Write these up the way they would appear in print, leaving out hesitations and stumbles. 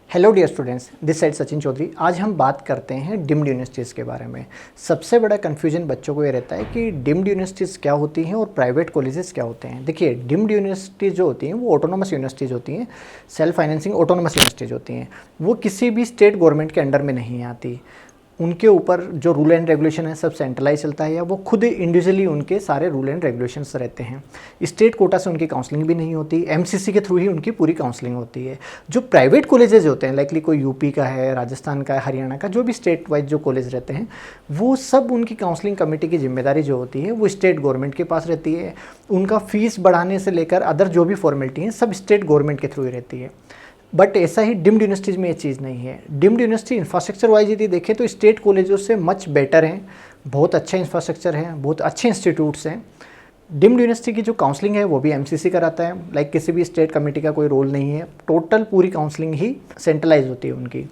Hello dear students, this side Sachin Chaudhary. आज हम बात करते हैं डिम्ड यूनिवर्सिटीज़ के बारे में। सबसे बड़ा कन्फ्यूजन बच्चों को ये रहता है कि डिम्ड यूनिवर्सिटीज़ क्या होती हैं और प्राइवेट कॉलेजेस क्या होते हैं। देखिए, डिम्ड यूनिवर्सिटीज़ जो होती हैं वो ऑटोनोमस यूनिवर्सिटीज़ होती हैं, सेल्फ फाइनेंसिंग ऑटोनोमस यूनिवर्सिटीज़ होती हैं। वो किसी भी स्टेट गवर्नमेंट के अंडर में नहीं आती। उनके ऊपर जो रूल एंड रेगुलेशन है सब सेंट्रलाइज चलता है, या वो खुद इंडिविजुअली उनके सारे रूल एंड रेगुलेशंस रहते हैं। स्टेट कोटा से उनकी काउंसलिंग भी नहीं होती, एमसीसी के थ्रू ही उनकी पूरी काउंसलिंग होती है। जो प्राइवेट कॉलेजेस होते हैं, लाइकली कोई यूपी का है, राजस्थान का है, हरियाणा का, जो भी स्टेट वाइज जो कॉलेज रहते हैं, वो सब उनकी काउंसलिंग कमेटी की जिम्मेदारी जो होती है वो स्टेट गवर्नमेंट के पास रहती है। उनका फीस बढ़ाने से लेकर अदर जो भी फॉर्मेलिटी हैं सब स्टेट गवर्नमेंट के थ्रू ही रहती है। बट ऐसा ही डिम्ड यूनिवर्सिटीज़ में ये चीज़ नहीं है। डिम्ड यूनिवर्सिटी इंफ्रास्ट्रक्चर वाइज यदि देखें तो स्टेट कॉलेजों से मच बेटर हैं, बहुत अच्छा इंफ्रास्ट्रक्चर है, बहुत अच्छे इंस्टीट्यूट्स हैं। डिम्ड यूनिवर्सिटी की जो काउंसलिंग है वो भी एमसीसी कराता है, लाइक किसी भी स्टेट कमेटी का कोई रोल नहीं है। टोटल पूरी काउंसलिंग ही सेंट्रलाइज होती है उनकी।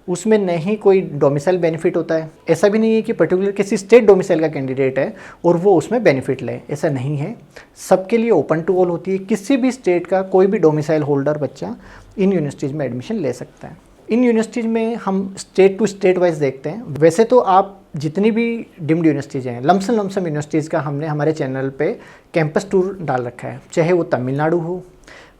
उसमें नहीं कोई डोमिसाइल बेनिफिट होता है। ऐसा भी नहीं है कि पर्टिकुलर किसी स्टेट डोमिसाइल का कैंडिडेट है और वो उसमें बेनिफिट ले, ऐसा नहीं है। सबके लिए ओपन टू ऑल होती है। किसी भी स्टेट का कोई भी डोमिसाइल होल्डर बच्चा इन यूनिवर्सिटीज़ में एडमिशन ले सकता है। इन यूनिवर्सिटीज़ में हम स्टेट टू स्टेट वाइज देखते हैं। वैसे तो आप जितनी भी डिम्ड यूनिवर्सिटीज़ हैं, लमसम यूनिवर्सिटीज़ का हमने हमारे चैनल पे कैंपस टूर डाल रखा है, चाहे वो तमिलनाडु हो,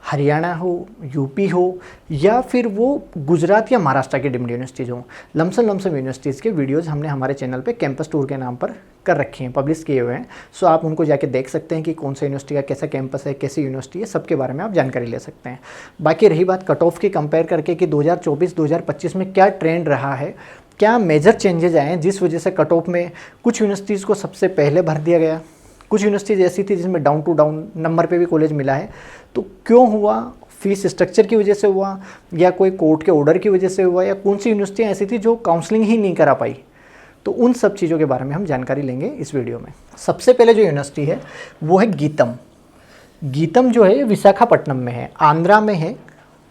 हरियाणा हो, यूपी हो, या फिर वो गुजरात या महाराष्ट्र के डिम्ड यूनिवर्सिटीज़ हों। लमसम यूनिवर्सिटीज़ के वीडियोस हमने हमारे चैनल पे कैंपस टूर के नाम पर कर रखे हैं, पब्लिश किए हुए हैं। सो आप उनको जाके देख सकते हैं कि कौन सा यूनिवर्सिटी का कैसा कैंपस है, कैसी यूनिवर्सिटी है, सबके बारे में आप जानकारी ले सकते हैं। बाकी रही बात कट ऑफ की कंपेयर करके कि 2024-2025 में क्या ट्रेंड रहा है, क्या मेजर चेंजेज आए हैं जिस वजह से कट ऑफ में कुछ यूनिवर्सिटीज़ को सबसे पहले भर दिया गया, कुछ यूनिवर्सिटीज़ ऐसी थी जिसमें डाउन टू डाउन नंबर पे भी कॉलेज मिला है। तो क्यों हुआ? फीस स्ट्रक्चर की वजह से हुआ, या कोई कोर्ट के ऑर्डर की वजह से हुआ, या कौन सी यूनिवर्सिटियाँ ऐसी थी जो काउंसलिंग ही नहीं करा पाई? तो उन सब चीज़ों के बारे में हम जानकारी लेंगे इस वीडियो में। सबसे पहले जो यूनिवर्सिटी है वो है गीतम। गीतम जो है विशाखापट्टनम में है, आंध्रा में है।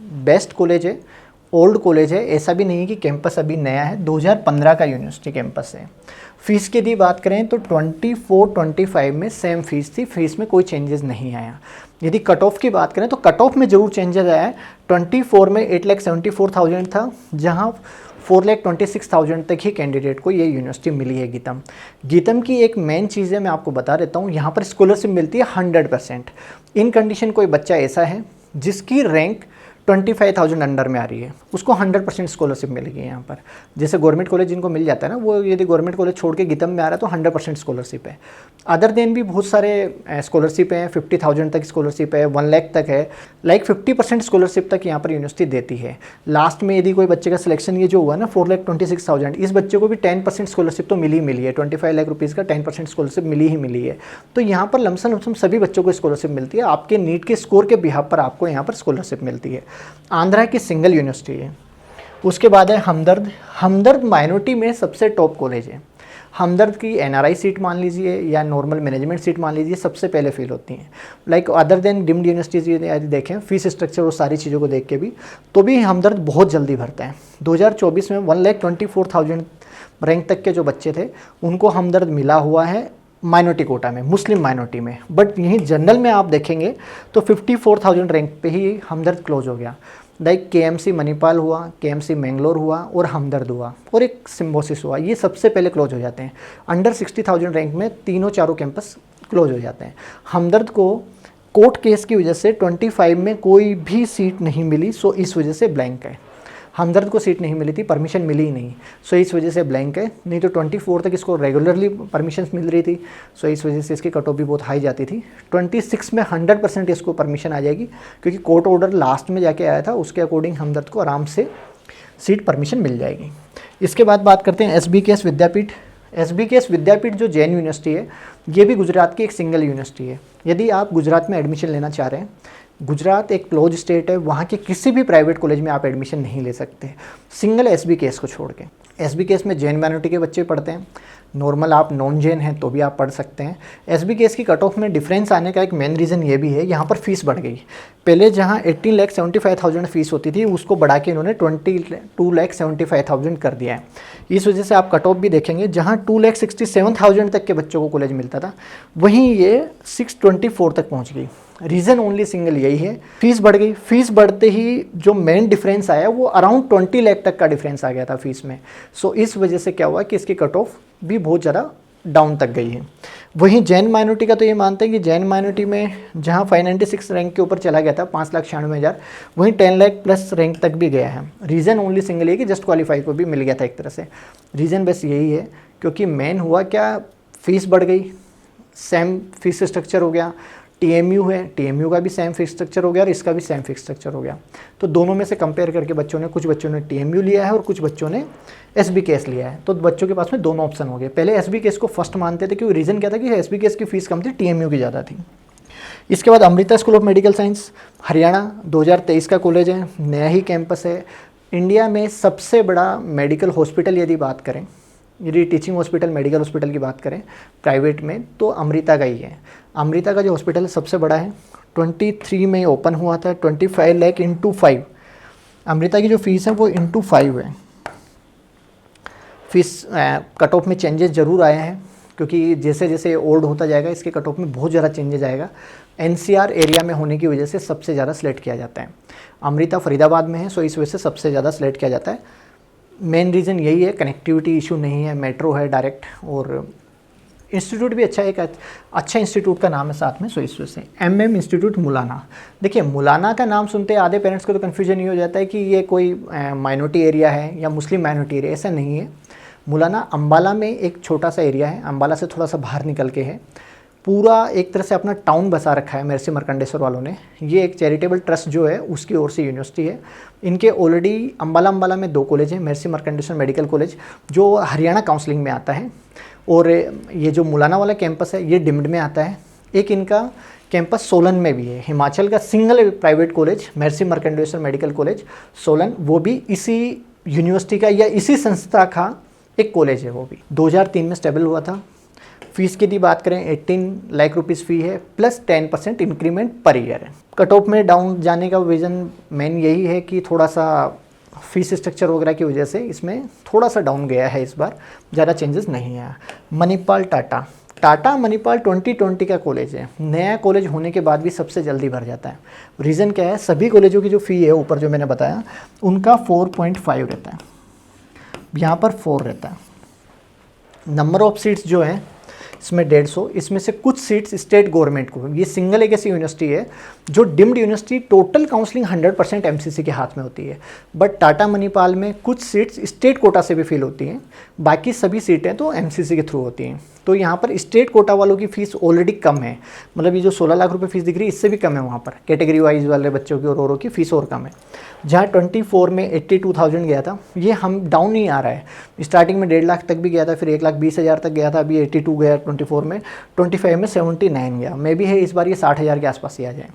बेस्ट कॉलेज है, ओल्ड कॉलेज है, ऐसा भी नहीं है कि कैंपस अभी नया है। 2015 का यूनिवर्सिटी कैंपस है। फ़ीस की यदि बात करें तो 24-25 में सेम फीस थी, फीस में कोई चेंजेस नहीं आया। यदि कट ऑफ की बात करें तो कट ऑफ में ज़रूर चेंजेस आया है। 24 में 8,74,000 था, जहां 4,26,000 तक ही कैंडिडेट को ये यूनिवर्सिटी मिली है गीतम। गीतम की एक मेन चीज़ है, मैं आपको बता देता हूँ, यहाँ पर स्कॉलरशिप मिलती है 100%। इन कंडीशन कोई बच्चा ऐसा है जिसकी रैंक 25,000 अंडर में आ रही है, उसको 100% स्कॉलरशिप मिलेगी यहाँ पर। जैसे गवर्नमेंट कॉलेज जिनको मिल जाता है ना, वो यदि गवर्नमेंट कॉलेज छोड़ के गीतम में आ रहा है तो 100% स्कॉलरशिप है। अदर देन भी बहुत सारे स्कॉलरशिप हैं, 50,000 तक स्कॉलरशिप है, 1 लाख तक है, लाइक 50% स्कॉलरशिप तक यहाँ पर यूनिवर्सिटी देती है। लास्ट में यदि कोई बच्चे का सिलेक्शन ये जो हुआ ना 4,26,000, इस बच्चे को भी 10% स्कॉलरशिप तो मिली है। 25 लाख रुपीज़ का 10% स्कॉलरशिप मिली है। तो यहाँ पर लमसम सभी बच्चों को स्कॉलरशिप मिलती है। आपके नीट के स्कोर के बिहाफ पर आपको यहाँ पर स्कॉलरशिप मिलती है। आंध्रा की सिंगल यूनिवर्सिटी है। उसके बाद है हमदर्द। हमदर्द माइनॉरिटी में सबसे टॉप कॉलेज है। हमदर्द की एनआरआई सीट मान लीजिए या नॉर्मल मैनेजमेंट सीट मान लीजिए, सबसे पहले फिल होती हैं। Like other than deemed universities यदि देखें, फीस स्ट्रक्चर और सारी चीज़ों को देख के भी, तो भी हमदर्द बहुत जल्दी भरता है। 2024 में 1,24,000 रैंक तक के जो बच्चे थे उनको हमदर्द मिला हुआ है माइनॉरिटी कोटा में, मुस्लिम माइनॉरिटी में। बट यहीं जनरल में आप देखेंगे तो 54,000 रैंक पे ही हमदर्द क्लोज हो गया। लाइक केएमसी मणिपाल हुआ, केएमसी मैंगलोर हुआ और हमदर्द हुआ, और एक सिम्बोसिस हुआ, ये सबसे पहले क्लोज हो जाते हैं। अंडर 60,000 रैंक में तीनों चारों कैंपस क्लोज हो जाते हैं। हमदर्द को कोर्ट केस की वजह से 25 में कोई भी सीट नहीं मिली, सो इस वजह से ब्लैंक है। हमदर्द को सीट नहीं मिली थी, परमिशन मिली ही नहीं, सो इस वजह से ब्लैंक है। नहीं तो 24 तक इसको रेगुलरली परमिशंस मिल रही थी, सो इस वजह से इसकी कट ऑफ भी बहुत हाई जाती थी। 26 में 100% इसको परमिशन आ जाएगी, क्योंकि कोर्ट ऑर्डर लास्ट में जाके आया था, उसके अकॉर्डिंग हमदर्द को आराम से सीट परमिशन मिल जाएगी। इसके बाद बात करते हैं SBKS विद्यापीठ। SBKS विद्यापीठ जो जैन यूनिवर्सिटी है, ये भी गुजरात की एक सिंगल यूनिवर्सिटी है। यदि आप गुजरात में एडमिशन लेना चाह रहे हैं, गुजरात एक क्लोज स्टेट है, वहाँ के किसी भी प्राइवेट कॉलेज में आप एडमिशन नहीं ले सकते सिंगल SBKS को छोड़ के। SBKS में जैन माइनॉरिटी के बच्चे पढ़ते हैं, नॉर्मल आप नॉन जैन हैं तो भी आप पढ़ सकते हैं। SBKS की कट ऑफ में डिफरेंस आने का एक मेन रीज़न ये भी है, यहाँ पर फीस बढ़ गई। पहले जहाँ 18,75,000 फीस होती थी उसको बढ़ा के इन्होंने 22,75,000 कर दिया है। इस वजह से आप कट ऑफ भी देखेंगे, जहाँ 2,67,000 तक के बच्चों को कॉलेज मिलता था वहीं ये 624 तक पहुँच गई। रीज़न ओनली सिंगल यही है, फीस बढ़ गई। फीस बढ़ते ही जो मेन डिफरेंस आया वो अराउंड 20 लाख तक का डिफरेंस आ गया था फीस में। सो इस वजह से क्या हुआ कि इसकी कट ऑफ भी बहुत ज़्यादा डाउन तक गई है। वहीं जैन माइनॉरिटी का तो ये मानते हैं कि जैन माइनॉरिटी में जहाँ 596 रैंक के ऊपर चला गया था 5,96,000, वहीं 10 लाख प्लस रैंक तक भी गया है। रीज़न ओनली सिंगल है कि जस्ट क्वालिफाई को भी मिल गया था एक तरह से। रीज़न बस यही है क्योंकि मेन हुआ क्या, फीस बढ़ गई, सेम फीस स्ट्रक्चर हो गया। TMU है, TMU का भी सेम फिक्स स्ट्रक्चर हो गया और इसका भी सेम फिक्स स्ट्रक्चर हो गया। तो दोनों में से कंपेयर करके बच्चों ने, कुछ बच्चों ने TMU लिया है और कुछ बच्चों ने SBKS लिया है। तो बच्चों के पास में दोनों ऑप्शन हो गए। पहले SBKS को फर्स्ट मानते थे क्योंकि रीज़न क्या था कि SBKS की फीस कम थी, TMU की ज़्यादा थी। इसके बाद Amrita school of medical science Haryana 2023 का कॉलेज है, नया ही कैंपस है। इंडिया में सबसे बड़ा मेडिकल हॉस्पिटल यदि बात करें, यदि टीचिंग हॉस्पिटल, मेडिकल हॉस्पिटल की बात करें प्राइवेट में, तो अमृता का ही है। अमृता का जो हॉस्पिटल सबसे बड़ा है, 23 में ओपन हुआ था, 25 लाख इंटू 5। अमृता की जो फीस है वो इंटू 5 है। फीस कट ऑफ में चेंजेस ज़रूर आए हैं क्योंकि जैसे जैसे ओल्ड होता जाएगा इसके कट ऑफ में बहुत ज़्यादा चेंजेस आएगा। NCR एरिया में होने की वजह से सबसे ज़्यादा सिलेक्ट किया जाता है। अमृता फरीदाबाद में है, सो इस वजह से सबसे ज़्यादा सिलेक्ट किया जाता है। मेन रीज़न यही है, कनेक्टिविटी इशू नहीं है, मेट्रो है डायरेक्ट, और इंस्टीट्यूट भी अच्छा है, एक अच्छा इंस्टीट्यूट का नाम है साथ में, सो इस वजह से MM इंस्टीट्यूट मुलाना। देखिए मुलाना का नाम सुनते आधे पेरेंट्स को तो कन्फ्यूजन ये हो जाता है कि ये कोई माइनॉरिटी एरिया है या मुस्लिम माइनॉरिटी एरिया, ऐसा नहीं है। मुलाना अम्बाला में एक छोटा सा एरिया है, अम्बाला से थोड़ा सा बाहर निकल के है। पूरा एक तरह से अपना टाउन बसा रखा है महर्षि मार्कंडेश्वर वालों ने। ये एक चैरिटेबल ट्रस्ट जो है उसकी ओर से यूनिवर्सिटी है। इनके ऑलरेडी अम्बाला में 2 कॉलेज हैं, महर्षि मार्कंडेश्वर मेडिकल कॉलेज जो हरियाणा काउंसलिंग में आता है, और ये जो मुलाना वाला कैंपस है ये डिम्ड में आता है। एक इनका कैंपस सोलन में भी है, हिमाचल का सिंगल प्राइवेट कॉलेज महर्षि मार्कंडेश्वर मेडिकल कॉलेज सोलन, वो भी इसी यूनिवर्सिटी का या इसी संस्था का एक कॉलेज है। वो भी 2003 में स्टेबल हुआ था। फीस की यदि बात करें 18 लाख रुपीज़ फ़ी है प्लस 10% इंक्रीमेंट पर ईयर है। कट ऑफ में डाउन जाने का रीज़न मेन यही है कि थोड़ा सा फीस स्ट्रक्चर वगैरह की वजह से इसमें थोड़ा सा डाउन गया है इस बार, ज़्यादा चेंजेस नहीं आया। मणिपाल टाटा मणिपाल 2020 का कॉलेज है, नया कॉलेज होने के बाद भी सबसे जल्दी भर जाता है। रीज़न क्या है, सभी कॉलेजों की जो फ़ी है ऊपर जो मैंने बताया उनका 4.5 रहता है, यहाँ पर 4 रहता है। नंबर ऑफ सीट्स जो हैं इसमें 150, इसमें से कुछ सीट्स स्टेट गवर्नमेंट को। ये सिंगल एक ऐसी यूनिवर्सिटी है जो deemed university, total counselling 100% MCC के हाथ में होती है, बट टाटा मणिपाल में कुछ सीट्स स्टेट कोटा से भी फिल होती हैं, बाकी सभी सीटें तो MCC के थ्रू होती हैं। तो यहाँ पर स्टेट कोटा वालों की फ़ीस ऑलरेडी कम है, मतलब ये जो 16 लाख रुपए फीस दिख रही है इससे भी कम है वहाँ पर। कैटेगरी वाइज वाले बच्चों की और औरों की फ़ीस और कम है। जहाँ 24 में 82,000 गया था, ये हम डाउन नहीं आ रहा है। स्टार्टिंग में 1.5 लाख तक भी गया था, फिर 1,20,000 तक गया था, अभी 82 गया 24 में, 25 में 79 गया। मे भी है इस बार ये 60,000 के आसपास ही आ जाए।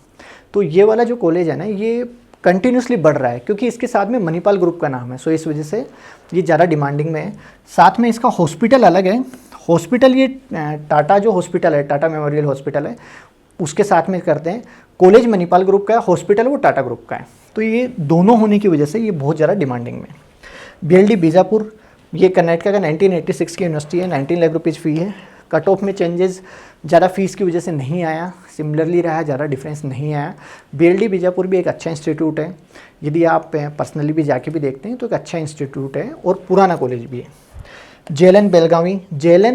तो ये वाला जो कॉलेज है ना ये कंटिन्यूसली बढ़ रहा है क्योंकि इसके साथ में मणिपाल ग्रुप का नाम है, सो इस वजह से ये ज़्यादा डिमांडिंग में है। साथ में इसका हॉस्पिटल अलग है। हॉस्पिटल ये टाटा जो हॉस्पिटल है, टाटा मेमोरियल हॉस्पिटल है, उसके साथ में करते हैं। कॉलेज मणिपाल ग्रुप का है, हॉस्पिटल वो टाटा ग्रुप का है। तो ये दोनों होने की वजह से ये बहुत ज़्यादा डिमांडिंग में। BLD बीजापुर, ये कर्नाटका का 1986 की यूनिवर्सिटी है, 19 लाख रुपीज़ फ़ी है। कट ऑफ में चेंजेस ज़्यादा फीस की वजह से नहीं आया, सिमिलरली रहा, ज़्यादा डिफरेंस नहीं आया। BLD बीजापुर भी एक अच्छा इंस्टीट्यूट है, यदि आप पर्सनली भी जाके भी देखते हैं तो एक अच्छा इंस्टीट्यूट है और पुराना कॉलेज भी है। JLN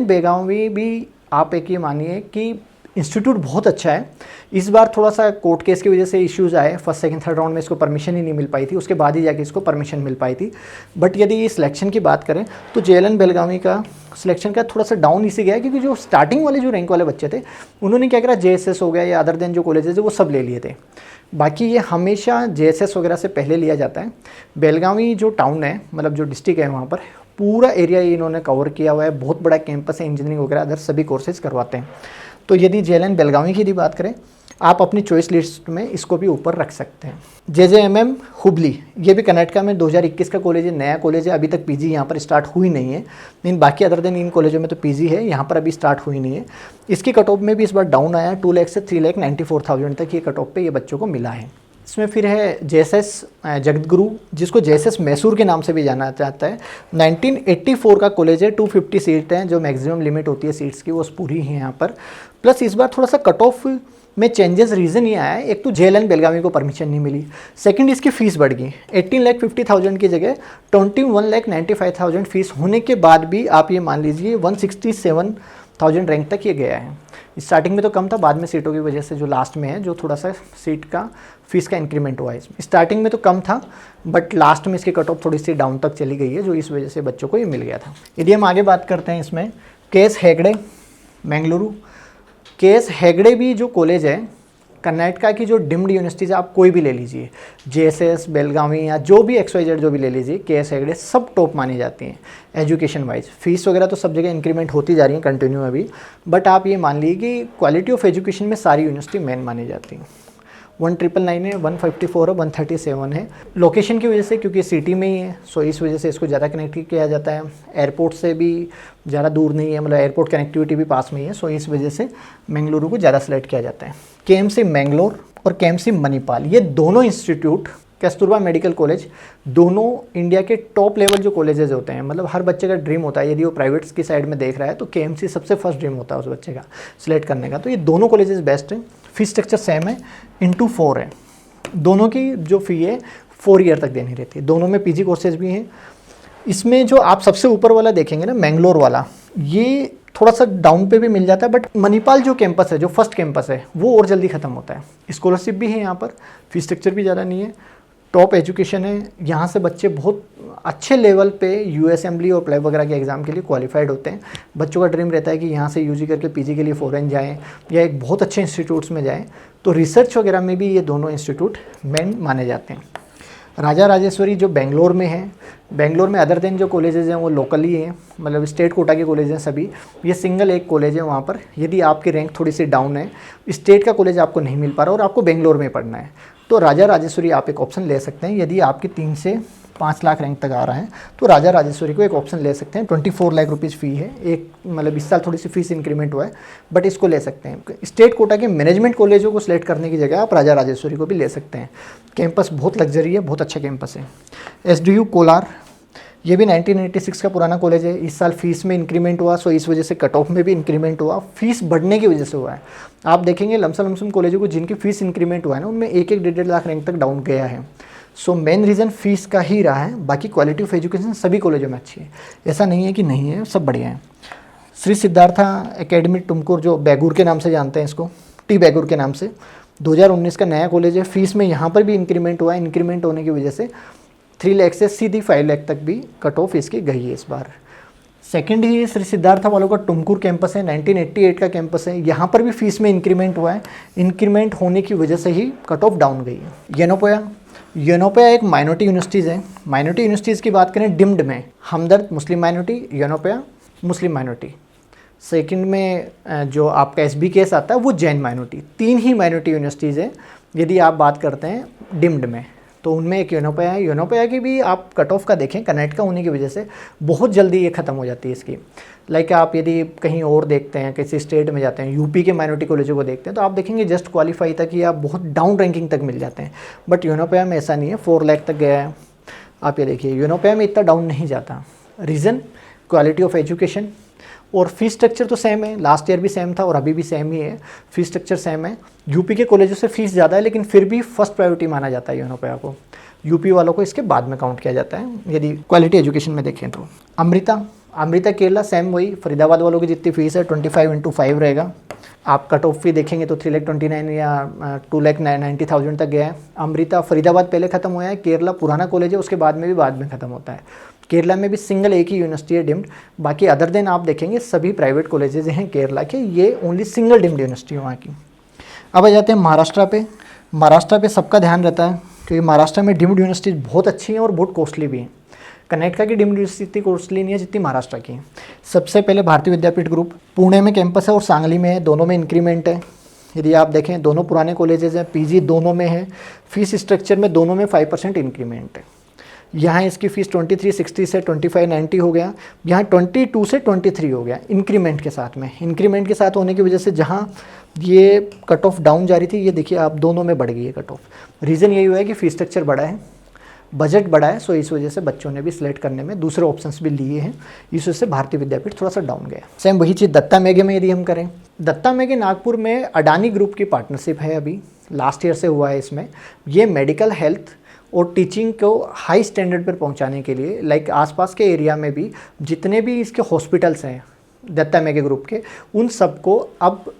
बेलगावी भी आप एक ये मानिए कि इंस्टीट्यूट बहुत अच्छा है। इस बार थोड़ा सा कोर्ट केस की वजह से इश्यूज़ आए, फर्स्ट सेकंड थर्ड राउंड में इसको परमिशन ही नहीं मिल पाई थी, उसके बाद ही जाके इसको परमिशन मिल पाई थी। बट यदि सिलेक्शन की बात करें तो JLN बेलगावी का सिलेक्शन का थोड़ा सा डाउन इसी गया क्योंकि जो स्टार्टिंग वाले जो रैंक वाले बच्चे थे उन्होंने क्या करा, JSS हो गया या अदर देन जो कॉलेजेस है वो सब ले लिए थे। बाकी ये हमेशा JSS वगैरह से पहले लिया जाता है। बेलगावी जो टाउन है, मतलब जो डिस्ट्रिक्ट है, वहाँ पर पूरा एरिया इन्होंने कवर किया हुआ है, बहुत बड़ा कैंपस है, इंजीनियरिंग वगैरह अदर सभी कोर्सेज करवाते हैं। तो यदि JLN बेलगावी की यदि बात करें, आप अपनी चॉइस लिस्ट में इसको भी ऊपर रख सकते हैं। JJMM हुबली, ये भी कर्नाटका में 2021 का कॉलेज है, नया कॉलेज है, अभी तक पीजी यहाँ पर स्टार्ट हुई नहीं है। इन बाकी अदर देन इन कॉलेजों में तो पीजी है, यहाँ पर अभी स्टार्ट हुई नहीं है। इसकी कट ऑफ में भी इस बार डाउन आया, 2 लाख से 3,94,000 तक ये कट ऑफ पे ये बच्चों को मिला है। इसमें फिर है JSS जगतगुरु, जिसको JSS मैसूर के नाम से भी जाना जाता है। 1984 का कॉलेज है, 250 सीट हैं, जो मैक्सिमम लिमिट होती है सीट्स की वो पूरी है यहाँ पर। प्लस इस बार थोड़ा सा कट ऑफ में चेंजेस रीज़न ये आया है, एक तो JLN बेलगावी को परमिशन नहीं मिली, सेकंड इसकी फ़ीस बढ़ गई। 18,50,000 की जगह 21,95,000 फीस होने के बाद भी आप ये मान लीजिए 167,000 रैंक तक ये गया है। स्टार्टिंग में तो कम था, बाद में सीटों की वजह से जो लास्ट में है, जो थोड़ा सा सीट का फीस का इंक्रीमेंट हुआ है इसमें। स्टार्टिंग में तो कम था, बट लास्ट में इसकी कट ऑफ थोड़ी सी डाउन तक चली गई है, जो इस वजह से बच्चों को ये मिल गया था। यदि हम आगे बात करते हैं इसमें KS हेगड़े मैंगलुरु, KS हेगड़े भी जो कॉलेज है कर्नाटका की, जो डिम्ड यूनिवर्सिटीज़ आप कोई भी ले लीजिए, JSS बेलगावी या जो भी XYZ जो भी ले लीजिए, KS हेगड़े सब टॉप मानी जाती हैं एजुकेशन वाइज। फीस वगैरह तो सब जगह इंक्रीमेंट होती जा रही है कंटिन्यू अभी, बट आप ये मान लीजिए कि क्वालिटी ऑफ एजुकेशन में सारी यूनिवर्सिटी मेन मानी जाती हैं। 1999 है, 154 है, 137 है। लोकेशन की वजह से, क्योंकि सिटी में ही है, सो इस वजह से इसको ज़्यादा कनेक्ट किया जाता है। एयरपोर्ट से भी ज़्यादा दूर नहीं है, मतलब एयरपोर्ट कनेक्टिविटी भी पास में ही है, सो इस वजह से मैंगलुरु को ज़्यादा सेलेक्ट किया जाता है। KMC मैंगलोर और KMC मणिपाल, ये दोनों इंस्टीट्यूट, कस्तूरबा मेडिकल कॉलेज, दोनों इंडिया के टॉप लेवल जो कॉलेजेस होते हैं। मतलब हर बच्चे का ड्रीम होता है, यदि वो प्राइवेट्स की साइड में देख रहा है तो KMC सबसे फर्स्ट ड्रीम होता है उस बच्चे का सिलेक्ट करने का। तो ये दोनों कॉलेजेस बेस्ट हैं। फीस स्ट्रक्चर सेम है, × 4 है। दोनों की जो फ़ी है 4 ईयर तक देनी रहती है। दोनों में PG कोर्सेज भी हैं। इसमें जो आप सबसे ऊपर वाला देखेंगे ना, मैंगलोर वाला, ये थोड़ा सा डाउन पे भी मिल जाता है, बट मणिपाल जो कैंपस है, जो फर्स्ट कैंपस है, वो और जल्दी ख़त्म होता है। स्कॉलरशिप भी है यहाँ पर, फीस स्ट्रक्चर भी ज़्यादा नहीं है, टॉप एजुकेशन है। यहाँ से बच्चे बहुत अच्छे लेवल पे USMLE और प्लेब वगैरह के एग्ज़ाम के लिए क्वालिफाइड होते हैं। बच्चों का ड्रीम रहता है कि यहाँ से UG करके PG के लिए फॉरेन जाएं या एक बहुत अच्छे इंस्टीट्यूट्स में जाएं। तो रिसर्च वगैरह में भी ये दोनों इंस्टीट्यूट मेन माने जाते हैं। राजा राजेश्वरी जो बेंगलोर में है, बेंगलोर में अदर देन जो कॉलेजेस हैं वो लोकली हैं, मतलब स्टेट कोटा के कॉलेज हैं सभी। ये सिंगल एक कॉलेज है वहाँ पर। यदि आपकी रैंक थोड़ी सी डाउन है, स्टेट का कॉलेज आपको नहीं मिल पा रहा और आपको बेंगलोर में पढ़ना है, तो राजा राजेश्वरी आप एक ऑप्शन ले सकते हैं। यदि आपकी 3 से 5 लाख रैंक तक आ रहा है तो राजा राजेश्वरी को एक ऑप्शन ले सकते हैं। 24 लाख रुपीज़ फ़ी है एक, मतलब इस साल थोड़ी सी फीस इंक्रीमेंट हुआ है, बट इसको ले सकते हैं। स्टेट कोटा के मैनेजमेंट कॉलेजों को सिलेक्ट करने की जगह आप राजा राजेश्वरी को भी ले सकते हैं। कैंपस बहुत लग्जरी है, बहुत अच्छा कैंपस है। SDU कोलार, ये भी 1986 का पुराना कॉलेज है। इस साल फीस में इंक्रीमेंट हुआ, सो इस वजह से कट ऑफ में भी इंक्रीमेंट हुआ। फीस बढ़ने की वजह से हुआ है। आप देखेंगे लमसम कॉलेजों को जिनकी फीस इंक्रीमेंट हुआ है ना, उनमें 1-1, 1.5 लाख रैंक तक डाउन गया है। सो मेन रीज़न फीस का ही रहा है। बाकी क्वालिटी ऑफ एजुकेशन सभी कॉलेजों में अच्छी है, ऐसा नहीं है कि नहीं है, सब बढ़िया है। श्री सिद्धार्था एकेडमी टुमकुर, जो बैगुर के नाम से जानते हैं इसको, T बैगुर के नाम से, 2019 का नया कॉलेज है। फीस में यहाँ पर भी इंक्रीमेंट हुआ है। इंक्रीमेंट होने की वजह से 3 लाख से सीधी 5 लाख तक भी कट ऑफ इसकी गई है इस बार। सेकेंड ही श्री सिद्धार्था वालों का टुमकुर कैंपस है, 1988 का कैंपस है। यहाँ पर भी फीस में इंक्रीमेंट हुआ है। इंक्रीमेंट होने की वजह से ही कट ऑफ डाउन गई है। योनोपोया एक माइनॉरिटी यूनिवर्सिटीज़ है। माइनॉरिटी यूनिवर्सिटीज़ की बात करें, डिम्ड में हमदर्द मुस्लिम माइनॉरिटी, योनोपोया मुस्लिम माइनॉरिटी। सेकंड में जो आपका SBKS आता है वो जैन माइनॉरिटी। 3 ही माइनॉरिटी यूनिवर्सिटीज़ हैं यदि आप बात करते हैं डिम्ड में, तो उनमें एक योनोपोया है। योनोपोया की भी आप कट ऑफ का देखें, कर्नाटका होने की वजह से बहुत जल्दी ये ख़त्म हो जाती है इसकी। लाइक आप यदि कहीं और देखते हैं, किसी स्टेट में जाते हैं, यूपी के माइनॉरिटी कॉलेजों को देखते हैं, तो आप देखेंगे जस्ट क्वालिफाई तक या बहुत डाउन रैंकिंग तक मिल जाते हैं। बट योनोपोया में ऐसा नहीं है, 4 लाख तक गया है। आप ये देखिए, योनोपोया में इतना डाउन नहीं जाता। रीज़न क्वालिटी ऑफ एजुकेशन और फीस स्ट्रक्चर तो सेम है। लास्ट ईयर भी सेम था और अभी भी सेम ही है, फीस स्ट्रक्चर सेम है। यूपी के कॉलेजों से फीस ज़्यादा है, लेकिन फिर भी फर्स्ट प्रायोरिटी माना जाता है योनोपोया को। यूपी वालों को इसके बाद में काउंट किया जाता है यदि क्वालिटी एजुकेशन में देखें तो। अमृता केरला सेम वही, फरीदाबाद वालों की जितनी फीस है 25 × 5 रहेगा। आप कट ऑफ फी देखेंगे तो 3,29,000 या 2,90,000 तक गया है। अमृता फरीदाबाद पहले ख़त्म हुआ है, केरला पुराना कॉलेज है, उसके बाद में भी ख़त्म होता है। केरला में भी सिंगल एक ही यूनिवर्सिटी है डिम्ड, बाकी अदर देन आप देखेंगे सभी प्राइवेट कॉलेजेस हैं केरला के, ये ओनली सिंगल डिम्ड यूनिवर्सिटी है वहाँ की। अब आ जाते हैं महाराष्ट्र पे। महाराष्ट्र पे सबका ध्यान रहता है क्योंकि महाराष्ट्र में डिम्ड यूनिवर्सिटीज़ बहुत अच्छी हैं और बहुत कॉस्टली भी हैं। कर्नाटका की डिम्ड यूनिवर्सिटी कॉस्टली नहीं है जितनी महाराष्ट्र की है। सबसे पहले भारतीय विद्यापीठ ग्रुप, पुणे में कैंपस है और सांगली में है, दोनों में इंक्रीमेंट है। यदि आप देखें दोनों पुराने कॉलेजेस हैं, पीजी दोनों में है, फीस स्ट्रक्चर में दोनों में 5% इंक्रीमेंट है। यहाँ इसकी फ़ीस 2360 से 2590 हो गया, यहाँ 22 से 23 हो गया इंक्रीमेंट के साथ में। इंक्रीमेंट के साथ होने की वजह से जहाँ ये कट ऑफ डाउन जा रही थी, ये देखिए आप दोनों में बढ़ गई है कट ऑफ। रीज़न यही हुआ है कि फ़ीस स्ट्रक्चर बढ़ा है, बजट बढ़ा है, सो इस वजह से बच्चों ने भी सिलेक्ट करने में दूसरे ऑप्शंस भी लिए हैं, इस वजह से भारतीय विद्यापीठ थोड़ा सा डाउन गया। सेम वही चीज़ दत्ता मेघे में यदि हम करें, दत्ता मेघे नागपुर में अडानी ग्रुप की पार्टनरशिप है, अभी लास्ट ईयर से हुआ है इसमें। ये मेडिकल हेल्थ और टीचिंग को हाई स्टैंडर्ड पर पहुंचाने के लिए, लाइक आसपास के एरिया में भी जितने भी इसके हॉस्पिटल्स हैं दत्ता मेघे ग्रुप के, उन सबको अब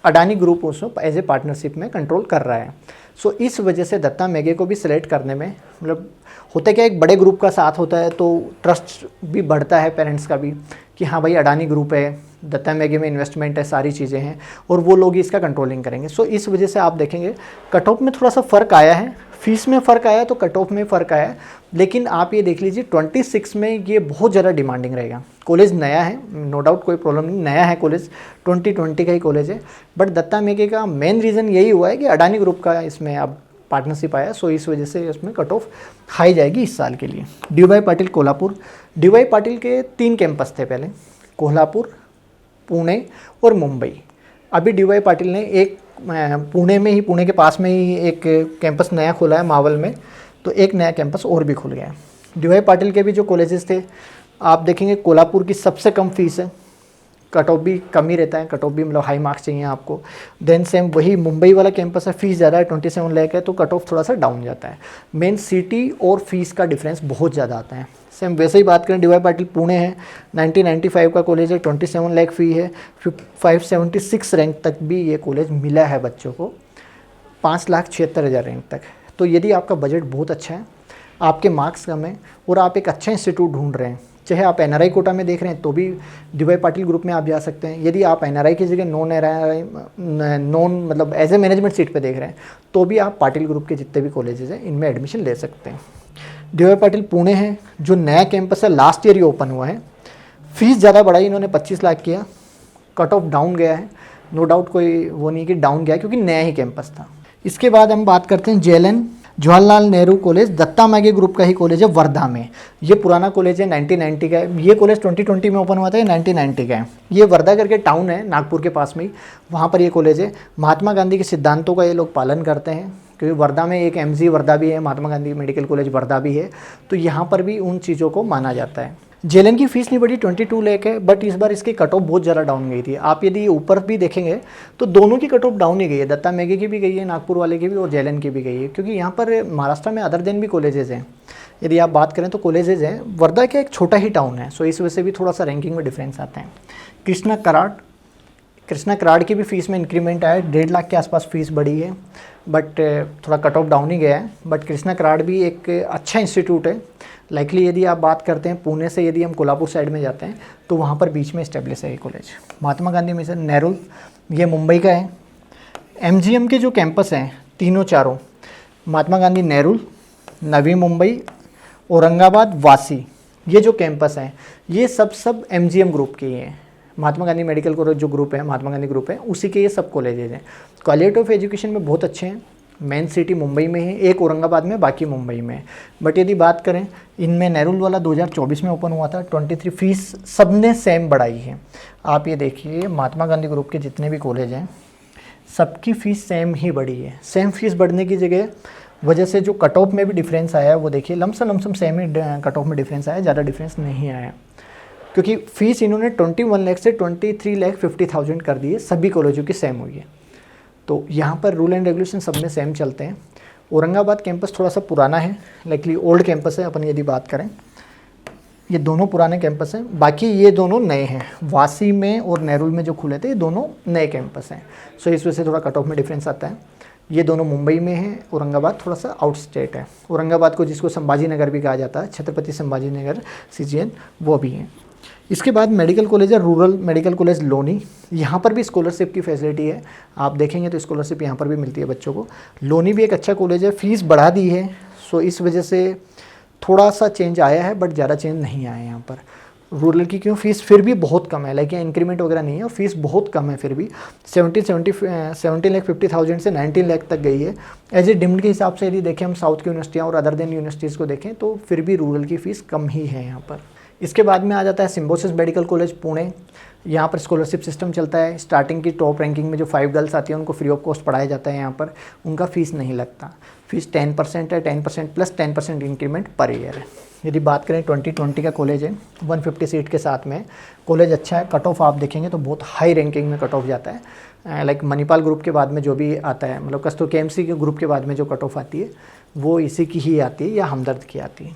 अडानी ग्रुप उसमें एज ए पार्टनरशिप में कंट्रोल कर रहा है। सो इस वजह से दत्ता मेघे को भी सिलेक्ट करने में, मतलब होता क्या, एक बड़े ग्रुप का साथ होता है तो ट्रस्ट भी बढ़ता है पेरेंट्स का भी, कि हाँ भाई अडानी ग्रुप है, दत्ता मेघे में इन्वेस्टमेंट है, सारी चीज़ें हैं और वो लोग ही इसका कंट्रोलिंग करेंगे। सो इस वजह से आप देखेंगे कट ऑफ में थोड़ा सा फ़र्क आया है, फीस में फ़र्क आया तो कट ऑफ में फ़र्क आया। लेकिन आप ये देख लीजिए 26 में ये बहुत ज़्यादा डिमांडिंग रहेगा। कॉलेज नया है, नो डाउट, कोई प्रॉब्लम नहीं, नया है कॉलेज, 2020 का ही कॉलेज है। बट दत्ता मेघे का मेन रीज़न यही हुआ है कि अडानी ग्रुप का इसमें अब पार्टनरशिप आया, सो इस वजह से इसमें कट ऑफ हाई जाएगी इस साल के लिए। डी.वाई. पाटिल कोल्हापुर, डी.वाई. पाटिल के 3 कैंपस थे पहले, कोल्हापुर, पुणे और मुंबई। अभी डी.वाई. पाटिल ने एक पुणे में ही, पुणे के पास में ही एक कैंपस नया खोला है मावल में, तो एक नया कैंपस और भी खुल गया है। डी.वाई. पाटिल के भी जो कॉलेजेस थे आप देखेंगे, कोल्हापुर की सबसे कम फीस है, कट ऑफ भी कम ही रहता है, कट ऑफ भी मतलब हाई मार्क्स चाहिए आपको। देन सेम वही मुंबई वाला कैंपस है, फीस ज़्यादा है, 27 लाख है, तो कट ऑफ थोड़ा सा डाउन जाता है। मेन सिटी और फीस का डिफरेंस बहुत ज़्यादा आता है। सेम वैसे ही बात करें, डी.वाई. पाटिल पुणे है, 1995 का कॉलेज है, 27 लाख फ़ी है, 576 रैंक तक भी ये कॉलेज मिला है बच्चों को, 5,76,000 रैंक तक। तो यदि आपका बजट बहुत अच्छा है, आपके मार्क्स कम है और आप एक अच्छा इंस्टीट्यूट ढूंढ रहे हैं, चाहे आप एनआरआई कोटा में देख रहे हैं तो भी डी.वाई. पाटिल ग्रुप में आप जा सकते हैं। यदि आप एनआरआई की जगह नॉन एनआरआई, नॉन मतलब एज ए मैनेजमेंट सीट पे देख रहे हैं तो भी आप पाटिल ग्रुप के जितने भी कॉलेजेस हैं इनमें एडमिशन ले सकते हैं। डी.वाई. पाटिल पुणे है, जो नया कैंपस है, लास्ट ईयर ही ओपन हुआ है, फीस ज़्यादा बढ़ाई इन्होंने, 25 लाख किया, कट ऑफ डाउन गया है, नो डाउट, कोई वो नहीं कि डाउन गया, क्योंकि नया ही कैंपस था। इसके बाद हम बात करते हैं JLN Jawaharlal Nehru college, Datta Meghe group का ही कॉलेज है, वर्धा में। ये पुराना कॉलेज है, 1990 का है। ये कॉलेज 2020 में ओपन हुआ था, ये 1990 का है। ये वर्धा करके टाउन है नागपुर के पास में ही, वहाँ पर ये कॉलेज है। महात्मा गांधी के सिद्धांतों का ये लोग पालन करते हैं, क्योंकि वर्धा में एक MG वर्धा भी है, महात्मा गांधी मेडिकल कॉलेज वर्धा भी है, तो यहाँ पर भी उन चीज़ों को माना जाता है। JLN की फ़ीस नहीं बढ़ी, 22 लाख है, बट इस बार इसकी कट ऑफ बहुत ज़्यादा डाउन गई थी। आप यदि ऊपर भी देखेंगे तो दोनों की कट ऑफ डाउन ही गई है, दत्ता मेघे की भी गई है, नागपुर वाले की भी, और JLN की भी गई है, क्योंकि यहाँ पर महाराष्ट्र में अदर देन भी कॉलेजेस हैं। यदि आप बात करें तो कॉलेजेस हैं, वर्धा का एक छोटा ही टाउन है, सो इस वजह से भी थोड़ा सा रैंकिंग में डिफरेंस आता है। कृष्णा कराड़ की भी फ़ीस में इंक्रीमेंट आया, 1.5 लाख के आसपास फ़ीस बढ़ी है, बट थोड़ा कट ऑफ डाउन ही गया है। बट कृष्णा कराड़ भी एक अच्छा इंस्टीट्यूट है। लाइकली यदि आप बात करते हैं पुणे से, यदि हम कोल्हापुर साइड में जाते हैं तो वहाँ पर बीच में इस्टेब्लिश है ये कॉलेज। महात्मा गांधी मिशन नेहरू, ये मुंबई का है। MGM के जो कैंपस हैं तीनों चारों, महात्मा गांधी नेहरू, नवी मुंबई, औरंगाबाद, वासी, ये जो कैंपस हैं ये सब MGM ग्रुप के ही हैं। महात्मा गांधी मेडिकल कॉलेज जो ग्रुप है, महात्मा गांधी ग्रुप है, उसी के ये सब कॉलेजेज हैं। क्वालिटी ऑफ एजुकेशन में बहुत अच्छे हैं। मेन सिटी मुंबई में है, एक औरंगाबाद में, बाकी मुंबई में। बट यदि बात करें इनमें, नेहरू वाला 2024 में ओपन हुआ था, 23 फीस सबने सेम बढ़ाई है। आप ये देखिए महात्मा गांधी ग्रुप के जितने भी कॉलेज हैं सबकी फ़ीस सेम ही बढ़ी है। सेम फीस बढ़ने की जगह वजह से जो कट ऑफ में भी डिफरेंस आया है वो देखिए, लमसम सेम ही कट ऑफ में डिफरेंस आया, ज़्यादा डिफरेंस नहीं आया, क्योंकि फ़ीस इन्होंने 21 लाख से 23,50,000 कर दी है, सभी कॉलेजों की सेम हुई है। तो यहाँ पर रूल एंड रेगुलेशन सब में सेम चलते हैं। औरंगाबाद कैंपस थोड़ा सा पुराना है, लाइकली ओल्ड कैंपस है। अपन यदि बात करें, ये दोनों पुराने कैंपस हैं, बाकी ये दोनों नए हैं। वासी में और नेहरू में जो खुले थे ये दोनों नए कैंपस हैं, सो इस वजह से थोड़ा कट ऑफ में डिफरेंस आता है। ये दोनों मुंबई में है, औरंगाबाद थोड़ा सा आउट स्टेट है। औरंगाबाद को जिसको संभाजी नगर भी कहा जाता है, छत्रपति संभाजी नगर CGN, वो भी है। इसके बाद मेडिकल कॉलेज है रूरल मेडिकल कॉलेज लोनी, यहाँ पर भी स्कॉलरशिप की फैसिलिटी है। आप देखेंगे तो स्कॉलरशिप यहाँ पर भी मिलती है बच्चों को। लोनी भी एक अच्छा कॉलेज है, फ़ीस बढ़ा दी है, सो इस वजह से थोड़ा सा चेंज आया है, बट ज़्यादा चेंज नहीं आया है यहाँ पर। रूरल की क्यों फीस फिर भी बहुत कम है, लाइक इंक्रीमेंट वगैरह नहीं है और फीस बहुत कम है फिर भी 17,50,000 से 19 लाख तक गई है। एज ए डिम्ड के हिसाब से यदि देखें हम साउथ की यूनिवर्सिटियाँ और अदर देन यूनिवर्सिटीज़ को देखें तो फिर भी रूरल की फ़ीस कम ही है यहाँ पर। इसके बाद में आ जाता है सिम्बोसिस मेडिकल कॉलेज पुणे। यहाँ पर स्कॉलरशिप सिस्टम चलता है। स्टार्टिंग की टॉप रैंकिंग में जो 5 गर्ल्स आती हैं उनको फ्री ऑफ कॉस्ट पढ़ाया जाता है यहाँ पर। उनका फ़ीस नहीं लगता। फ़ीस 10% है, 10% प्लस 10% इंक्रीमेंट पर ईयर है। यदि बात करें 2020 का कॉलेज है, 150 सीट के साथ में कॉलेज अच्छा है। कट ऑफ आप देखेंगे तो बहुत हाई रैंकिंग में कट ऑफ जाता है। लाइक मणिपाल ग्रुप के बाद में जो भी आता है, मतलब कस्तूर KMC के ग्रुप के बाद में जो कट ऑफ आती है वो इसी की ही आती है या हमदर्द की आती है।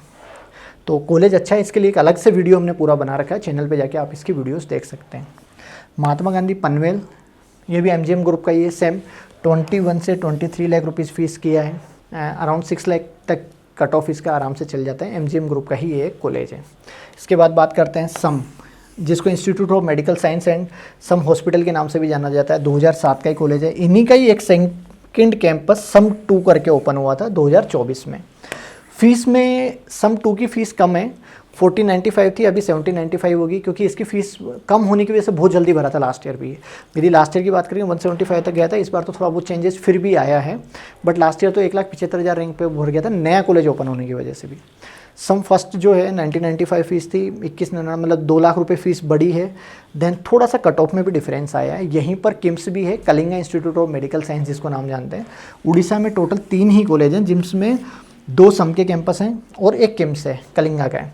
तो कॉलेज अच्छा है, इसके लिए एक अलग से वीडियो हमने पूरा बना रखा है, चैनल पे जाके आप इसकी वीडियोस देख सकते हैं। महात्मा गांधी पनवेल, ये भी MGM ग्रुप का ही है। सेम 21 से 23 लाख रुपीज़ फ़ीस किया है। अराउंड 6 लाख तक कट ऑफ इसका आराम से चल जाता है। MGM ग्रुप का ही ये एक कॉलेज है। इसके बाद बात करते हैं सम, जिसको institute of medical science and SUM hospital के नाम से भी जाना जाता है। 2007 का ही कॉलेज है। इन्हीं का ही एक सेकेंड कैंपस सम 2 करके ओपन हुआ था 2024 में। फ़ीस में सम 2 की फ़ीस कम है, 1495 थी, अभी 1795 होगी, क्योंकि इसकी फ़ीस कम होने की वजह से बहुत जल्दी भरा था लास्ट ईयर भी। यदि लास्ट ईयर की बात करें 175 तक गया था, इस बार तो थोड़ा बहुत चेंजेस फिर भी आया है, बट लास्ट ईयर तो 1,75,000 रैंक पे भर गया था नया कॉलेज ओपन होने की वजह से भी। सम फर्स्ट जो है 1995 फ़ीस थी, 21,99, मतलब 2 लाख रुपये फ़ीस बढ़ी है। देन थोड़ा सा कट ऑफ में भी डिफरेंस आया है। यहीं पर किम्स भी है, Kalinga institute of medical science जिसको नाम जानते हैं। उड़ीसा में टोटल 3 ही कॉलेज हैं, जिसमें 2 सम के कैंपस हैं और एक किम्स है, कलिंगा का है।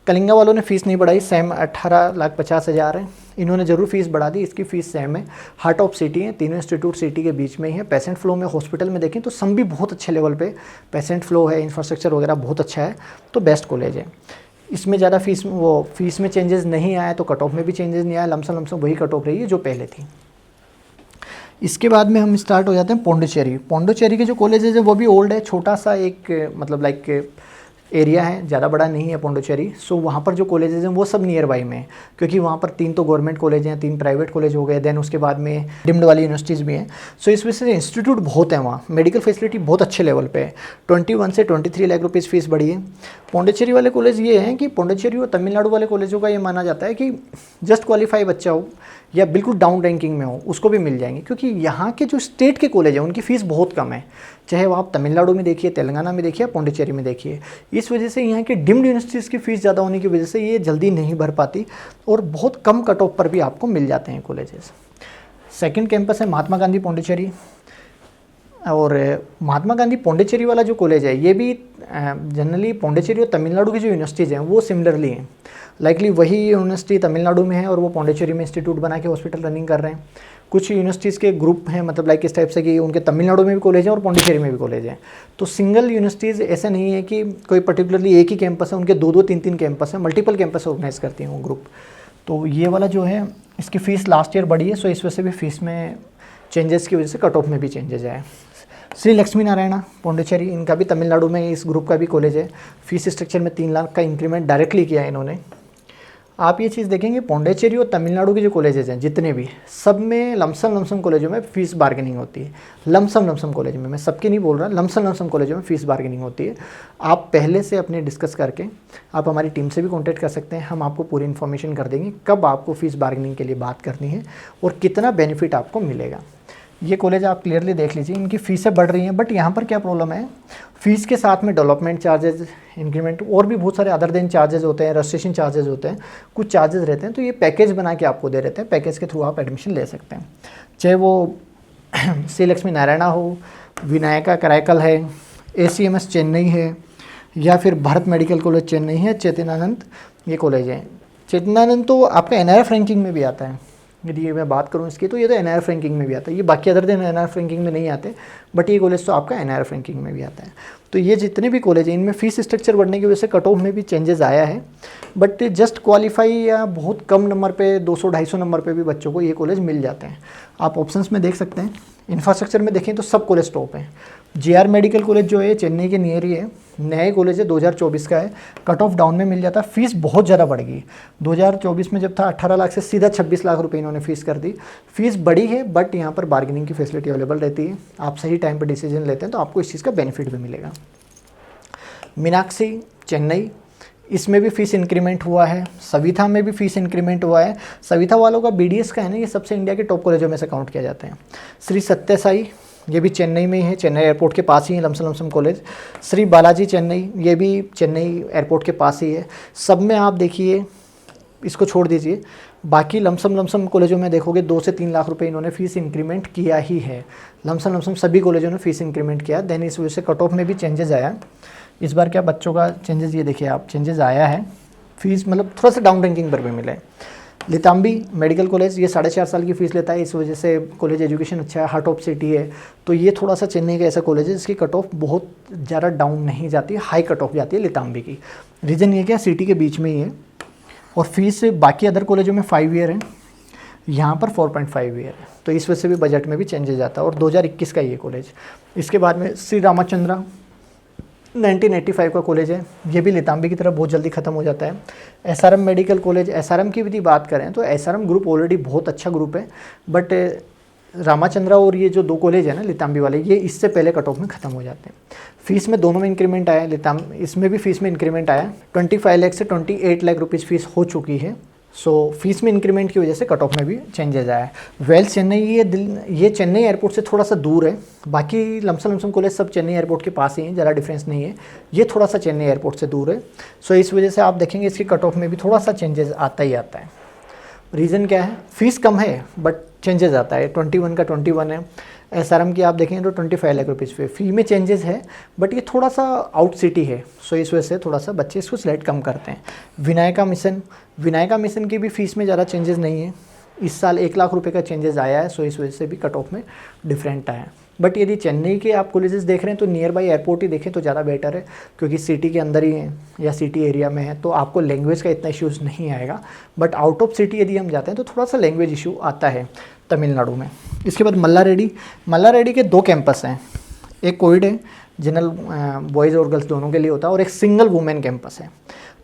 कलिंगा वालों ने फ़ीस नहीं बढ़ाई, सेम 18,50,000 है। इन्होंने ज़रूर फीस बढ़ा दी, इसकी फ़ीस सेम है। हार्ट ऑफ सिटी है, तीनों इंस्टीट्यूट सिटी के बीच में ही है। पेशेंट फ्लो में हॉस्पिटल में देखें तो सम भी बहुत अच्छे लेवल पे पेशेंट फ्लो है, इंफ्रास्ट्रक्चर वगैरह बहुत अच्छा है, तो बेस्ट कॉलेज है। इसमें ज़्यादा फीस में चेंजेस नहीं आया, तो कट ऑफ में भी चेंजेस नहीं आया, लमसम वही कट ऑफ रही है जो पहले थी। इसके बाद में हम स्टार्ट हो जाते हैं पौंडीचेरी। पौंडीचेरी के जो कॉलेजेज है वो भी ओल्ड है, छोटा सा एक मतलब लाइक एरिया है, ज़्यादा बड़ा नहीं है पौंडीचेरी। सो वहाँ पर जो कॉलेजेस हैं वो सब नियर बाई में है, क्योंकि वहाँ पर 3 तो गवर्नमेंट कॉलेज हैं, 3 प्राइवेट कॉलेज हो गए, देन उसके बाद में डिम्ड वाली यूनिवर्सिटीज़ भी हैं। सो इस वजह से इंस्टीट्यूट बहुत है वहाँ, मेडिकल फैसिलिटी बहुत अच्छे लेवल पे है। 21 से 23 लाख रुपीज़ फीस बढ़ी है। पौंडीचेरी वाले कॉलेज ये हैं कि पौंडीचेरी और तमिलनाडु वाले कॉलेजों का ये माना जाता है कि जस्ट क्वालिफाई बच्चा हो या बिल्कुल डाउन रैंकिंग में हो उसको भी मिल जाएंगे, क्योंकि यहाँ के जो स्टेट के कॉलेज हैं उनकी फ़ीस बहुत कम है, चाहे वो आप तमिलनाडु में देखिए, तेलंगाना में देखिए, पौंडीचेरी में देखिए। इस वजह से यहाँ के डिम्ड यूनिवर्सिटीज़ की फ़ीस ज़्यादा होने की वजह से ये जल्दी नहीं भर पाती और बहुत कम कट ऑफ पर भी आपको मिल जाते हैं कॉलेजेस। सेकेंड कैंपस है महात्मा गांधी पौंडीचेरी, और महात्मा गांधी पौंडीचेरी वाला जो कॉलेज है ये भी जनरली पौंडीचेरी और तमिलनाडु की जो यूनिवर्सिटीज़ हैं वो सिमिलरली हैं। लाइकली वही यूनिवर्सिटी तमिलनाडु में है और वो पौंडीचेरी में इंस्टीट्यूट बना के हॉस्पिटल रनिंग कर रहे हैं। कुछ यूनिवर्सिटीज़ के ग्रुप हैं, मतलब लाइक इस टाइप से कि उनके तमिलनाडु में भी कॉलेज हैं और पौंडीचेरी में भी कॉलेज हैं। तो सिंगल यूनिवर्सिटीज़ ऐसा नहीं है कि कोई पर्टिकुलरली एक ही कैंपस है, उनके 2-2, 3-3 कैंपस हैं, मल्टीपल कैंपस ऑर्गेनाइज करती हैं वो ग्रुप। तो ये वाला जो है इसकी फ़ीस लास्ट ईयर बढ़ी है, सो इस वजह से भी फ़ीस में चेंजेस की वजह से कट ऑफ में भी चेंजेस आए। श्री लक्ष्मी नारायणा पौंडीचेरी, इनका भी तमिलनाडु में इस ग्रुप का भी कॉलेज है। फीस स्ट्रक्चर में 3 लाख का इंक्रीमेंट डायरेक्टली किया है इन्होंने। आप ये चीज़ देखेंगे पौंडीचेरी और तमिलनाडु के जो कॉलेजेस हैं जितने भी, सब में लमसम कॉलेजों में फ़ीस बार्गेनिंग होती है। लमसम कॉलेज में, मैं सबके नहीं बोल रहा, लमसम कॉलेजों में फ़ीस बार्गेनिंग होती है। आप पहले से अपने डिस्कस करके आप हमारी टीम से भी कॉन्टैक्ट कर सकते हैं, हम आपको पूरी इन्फॉर्मेशन कर देंगे कब आपको फ़ीस बार्गेनिंग के लिए बात करनी है और कितना बेनिफिट आपको मिलेगा। ये कॉलेज आप क्लियरली देख लीजिए, इनकी फ़ीसें बढ़ रही हैं, बट यहाँ पर क्या प्रॉब्लम है, फ़ीस के साथ में डेवलपमेंट चार्जेस, इंक्रीमेंट और भी बहुत सारे अदर देन चार्जेस होते हैं, रजिस्ट्रेशन चार्जेस होते हैं, कुछ चार्जेस रहते हैं। तो ये पैकेज बना के आपको दे देते हैं, पैकेज के थ्रू आप एडमिशन ले सकते हैं। चाहे वो श्री लक्ष्मी नारायणा हो, विनायका कराईकल है, ACMS चेन्नई है, या फिर भारत मेडिकल कॉलेज चेन्नई है, चेतनानंद ये कॉलेज है। चेतनानंद तो आपका NIRF रैंकिंग में भी आता है, यदि मैं बात करूं इसकी तो ये तो NIRF रैंकिंग में भी आता है। ये बाकी अदर दिन NIRF रैंकिंग में नहीं आते, बट ये कॉलेज तो आपका NIRF रैंकिंग में भी आता है। तो ये जितने भी कॉलेज हैं इनमें फ़ीस स्ट्रक्चर बढ़ने की वजह से कट ऑफ में भी चेंजेस आया है, बट जस्ट क्वालिफाई या बहुत कम नंबर पे 200-250 नंबर पे भी बच्चों को ये कॉलेज मिल जाते हैं। आप ऑप्शंस में देख सकते हैं। इंफ्रास्ट्रक्चर में देखें तो सब कॉलेज टॉप हैं। JR मेडिकल कॉलेज जो है चेन्नई के नियर ही है, नया कॉलेज है, 2024 का है, कट ऑफ डाउन में मिल जाता है। फीस बहुत ज़्यादा बढ़ गई, 2024 में जब था 18 लाख से सीधा 26 लाख रुपए इन्होंने फीस कर दी। फीस बढ़ी है, बट यहाँ पर बार्गेनिंग की फैसिलिटी अवेलेबल रहती है। आप सही टाइम पर डिसीजन लेते हैं तो आपको इस चीज़ का बेनिफिट भी मिलेगा। मीनाक्षी चेन्नई, इसमें भी फीस इंक्रीमेंट हुआ है, सविता में भी फीस इंक्रीमेंट हुआ है। सविता वालों का BDS का है ना, ये सबसे इंडिया के टॉप कॉलेजों में से काउंट किया जाते हैं। श्री सत्य साई, ये भी चेन्नई में ही है, चेन्नई एयरपोर्ट के पास ही है लमसम कॉलेज। श्री बालाजी चेन्नई, ये भी चेन्नई एयरपोर्ट के पास ही है। सब में आप देखिए, इसको छोड़ दीजिए, बाकी लमसम कॉलेजों में देखोगे 2 से 3 लाख रुपए इन्होंने फीस इंक्रीमेंट किया ही है। लमसम सभी कॉलेजों ने फीस इंक्रीमेंट किया। देन इस वजह से कट ऑफ में भी चेंजेस आया। इस बार क्या बच्चों का चेंजेस, ये देखिए आप, चेंजेस आया है। फीस मतलब थोड़ा सा डाउन रैंकिंग पर भी मिला है। लिताम्बी मेडिकल कॉलेज, ये 4.5 साल की फ़ीस लेता है, इस वजह से कॉलेज एजुकेशन अच्छा है, हार्ट ऑफ सिटी है। तो ये थोड़ा सा चेन्नई का ऐसा कॉलेज है जिसकी कट ऑफ बहुत ज़्यादा डाउन नहीं जाती है, हाई कट ऑफ जाती है लिताम्बी की। रीज़न ये क्या, सिटी के बीच में ही है। और फीस बाकी अदर कॉलेजों में 5 ईयर है, यहाँ पर 4.5 ईयर है। तो इस वजह से भी बजट में भी चेंजेस आता है। और 2021 का ये कॉलेज। इसके बाद में श्री रामचंद्रा 1985 का कॉलेज है, ये भी लिताम्बी की तरह बहुत जल्दी ख़त्म हो जाता है। SRM मेडिकल कॉलेज, SRM की भी बात करें तो SRM ग्रुप ऑलरेडी बहुत अच्छा ग्रुप है, बट रामाचंद्रा और ये जो 2 कॉलेज है ना लिताम्बी वाले, ये इससे पहले कट ऑफ में ख़त्म हो जाते हैं। फीस में दोनों में इंक्रीमेंट आया, इसमें भी फीस में इंक्रीमेंट आया। 25 लाख से 28 लाख रुपीज़ फीस हो चुकी है। सो फीस में इंक्रीमेंट की वजह से कट ऑफ में भी चेंजेस आया है। वेल चेन्नई, ये चेन्नई एयरपोर्ट से थोड़ा सा दूर है, बाकी लमसम कॉलेज सब चेन्नई एयरपोर्ट के पास ही हैं, ज़्यादा डिफरेंस नहीं है। ये थोड़ा सा चेन्नई एयरपोर्ट से दूर है। सो इस वजह से आप देखेंगे इसकी कट ऑफ में भी थोड़ा सा चेंजेस आता ही आता है। रीज़न क्या है, फ़ीस कम है बट चेंजेस आता है। 21 का 21 है। SRM की आप देखेंगे तो 25 लाख रुपीज़ पे फी में चेंजेस है, बट ये थोड़ा सा आउट सिटी है। सो इस वजह से थोड़ा सा बच्चे इसको सिलेक्ट कम करते हैं। विनायका मिशन की भी फ़ीस में ज़्यादा चेंजेस नहीं है। इस साल 1 लाख रुपए का चेंजेस आया है। सो इस वजह से भी कट ऑफ में डिफरेंट आया है। बट यदि चेन्नई के आप कॉलेजेस देख रहे हैं तो नियर बाई एयरपोर्ट ही देखें तो ज़्यादा बेटर है, क्योंकि सिटी के अंदर ही है या सिटी एरिया में है, तो आपको लैंग्वेज का इतना इश्यूज़ नहीं आएगा। बट आउट ऑफ सिटी यदि हम जाते हैं तो थोड़ा सा लैंग्वेज इशू आता है तमिलनाडु में। इसके बाद मल्लारेड्डी के 2 कैंपस हैं। एक कोविड है, जनरल बॉयज़ और गर्ल्स दोनों के लिए होता है, और एक सिंगल वुमेन कैंपस है।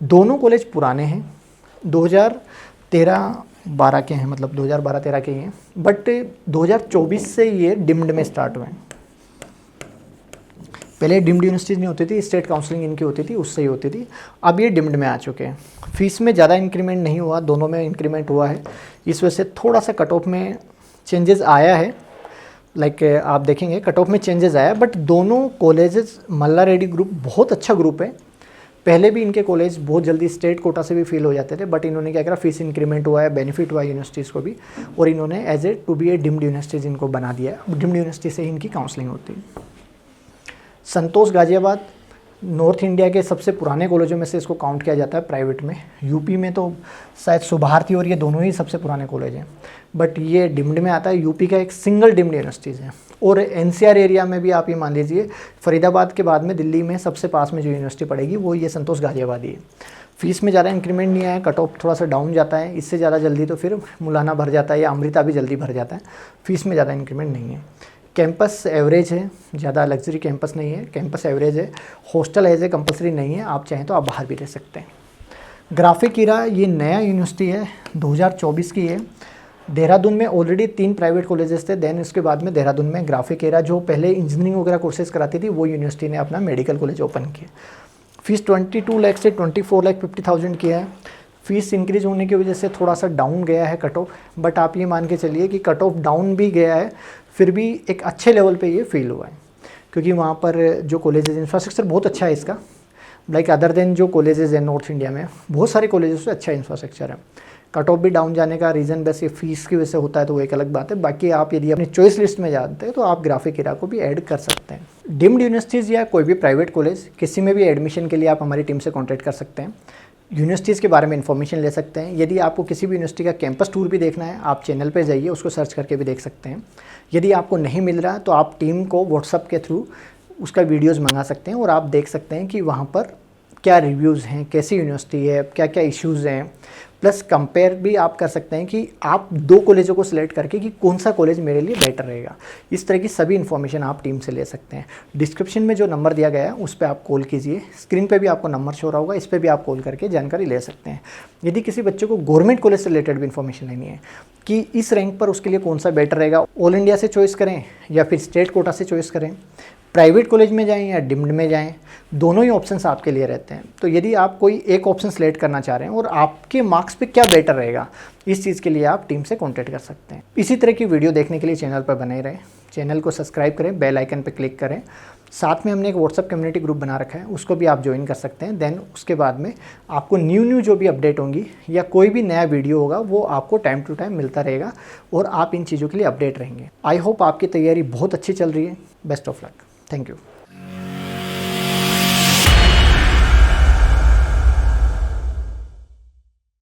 दोनों कॉलेज पुराने हैं, 2013-12 के हैं, मतलब 2012-13 के ही हैं, बट 2024 से ये डिम्ड में स्टार्ट हुए हैं। पहले डिम्ड यूनिवर्सिटीज़ नहीं होती थी, स्टेट काउंसलिंग इनकी होती थी, उससे ही होती थी। अब ये डिम्ड में आ चुके हैं। फीस में ज़्यादा इंक्रीमेंट नहीं हुआ, दोनों में इंक्रीमेंट हुआ है। इस वजह से थोड़ा सा कट ऑफ में चेंजेस आया है। लाइक आप देखेंगे कट ऑफ में चेंजेस आया, बट दोनों कॉलेजेस, मल्लारेड्डी ग्रुप बहुत अच्छा ग्रुप है। पहले भी इनके कॉलेज बहुत जल्दी स्टेट कोटा से भी फेल हो जाते थे, बट इन्होंने क्या करा, फीस इंक्रीमेंट हुआ है, बेनिफिट हुआ है यूनिवर्सिटीज़ को भी, और इन्होंने as a to be a deemed universities इनको बना दिया है। डिम्ड यूनिवर्सिटी से ही इनकी काउंसलिंग होती है। संतोष गाजियाबाद नॉर्थ इंडिया के सबसे पुराने कॉलेजों में से इसको काउंट किया जाता है प्राइवेट में। यूपी में तो शायद सुभारती और ये दोनों ही सबसे पुराने कॉलेज हैं, बट ये डिम्ड में आता है। यूपी का एक सिंगल डिम्ड यूनिवर्सिटीज़ है। और NCR एरिया में भी आप ये मान लीजिए, फरीदाबाद के बाद में दिल्ली में सबसे पास में जो यूनिवर्सिटी पड़ेगी वो ये संतोष गाजियाबाद ही है। फीस में ज़्यादा इंक्रीमेंट नहीं आया, कट ऑफ थोड़ा सा डाउन जाता है। इससे ज़्यादा जल्दी तो फिर मुलाना भर जाता है या अमृता भी जल्दी भर जाता है। फीस में ज़्यादा इंक्रीमेंट नहीं है। कैंपस एवरेज है, ज़्यादा लग्जरी कैंपस नहीं है, कैंपस एवरेज है। हॉस्टल एज ए कंपलसरी नहीं है, आप चाहें तो आप बाहर भी रह सकते हैं। ग्राफिक ईरा ये नया यूनिवर्सिटी है, 2024 की है। देहरादून में ऑलरेडी 3 प्राइवेट कॉलेजेस थे। देन उसके बाद में देहरादून में ग्राफिक ईरा, जो पहले इंजीनियरिंग वगैरह कोर्सेज कराती थी, वो यूनिवर्सिटी ने अपना मेडिकल कॉलेज ओपन किया। फीस 22 लाख से 24,50,000 किया है। फीस इंक्रीज होने की वजह से थोड़ा सा डाउन गया है कट ऑफ, बट आप ये मान के चलिए कि कट ऑफ डाउन भी गया है, फिर भी एक अच्छे लेवल पे ये फील हुआ है, क्योंकि वहाँ पर जो कॉलेजेस, इंफ्रास्ट्रक्चर बहुत अच्छा है इसका। लाइक अदर देन जो कॉलेजेस हैं नॉर्थ इंडिया में, बहुत सारे कॉलेजेस से अच्छा इंफ्रास्ट्रक्चर है। कट ऑफ भी डाउन जाने का रीज़न बस ये फीस की वजह से होता है, तो वो एक अलग बात है। बाकी आप यदि अपनी चॉइस लिस्ट में जाते हैं तो आप ग्राफिक ईरा को भी ऐड कर सकते हैं। डिम्ड यूनिवर्सिटीज़ या कोई भी प्राइवेट कॉलेज, किसी में भी एडमिशन के लिए आप हमारी टीम से कॉन्टैक्ट कर सकते हैं। यूनिवर्सिटीज़ के बारे में इन्फॉर्मेशन ले सकते हैं। यदि आपको किसी भी यूनिवर्सिटी का कैंपस टूर भी देखना है, आप चैनल पे जाइए, उसको सर्च करके भी देख सकते हैं। यदि आपको नहीं मिल रहा तो आप टीम को व्हाट्सअप के थ्रू उसका वीडियोज़ मंगा सकते हैं, और आप देख सकते हैं कि वहाँ पर क्या रिव्यूज़ हैं, कैसी यूनिवर्सिटी है, क्या क्या इश्यूज़ हैं, प्लस कंपेयर भी आप कर सकते हैं कि आप 2 कॉलेजों को सिलेक्ट करके कि कौन सा कॉलेज मेरे लिए बेटर रहेगा। इस तरह की सभी इन्फॉर्मेशन आप टीम से ले सकते हैं। डिस्क्रिप्शन में जो नंबर दिया गया है उस पर आप कॉल कीजिए, स्क्रीन पे भी आपको नंबर शो रहा होगा, इस पर भी आप कॉल करके जानकारी ले सकते हैं। यदि किसी बच्चे को गवर्नमेंट कॉलेज से रिलेटेड भी इन्फॉर्मेशन लेनी है कि इस रैंक पर उसके लिए कौन सा बेटर रहेगा, ऑल इंडिया से चॉइस करें या फिर स्टेट कोटा से चॉइस करें, प्राइवेट कॉलेज में जाएं या डिम्ड में जाएं, दोनों ही ऑप्शंस आपके लिए रहते हैं। तो यदि आप कोई एक ऑप्शन सेलेक्ट करना चाह रहे हैं और आपके मार्क्स पे क्या बेटर रहेगा, इस चीज़ के लिए आप टीम से कॉन्टैक्ट कर सकते हैं। इसी तरह की वीडियो देखने के लिए चैनल पर बने रहें, चैनल को सब्सक्राइब करें, बेल आइकन पर क्लिक करें। साथ में हमने एक व्हाट्सअप कम्युनिटी ग्रुप बना रखा है, उसको भी आप ज्वाइन कर सकते हैं। देन उसके बाद में आपको न्यू जो भी अपडेट होंगी या कोई भी नया वीडियो होगा वो आपको टाइम टू टाइम मिलता रहेगा और आप इन चीज़ों के लिए अपडेट रहेंगे। आई होप आपकी तैयारी बहुत अच्छी चल रही है। Best of luck. Thank you.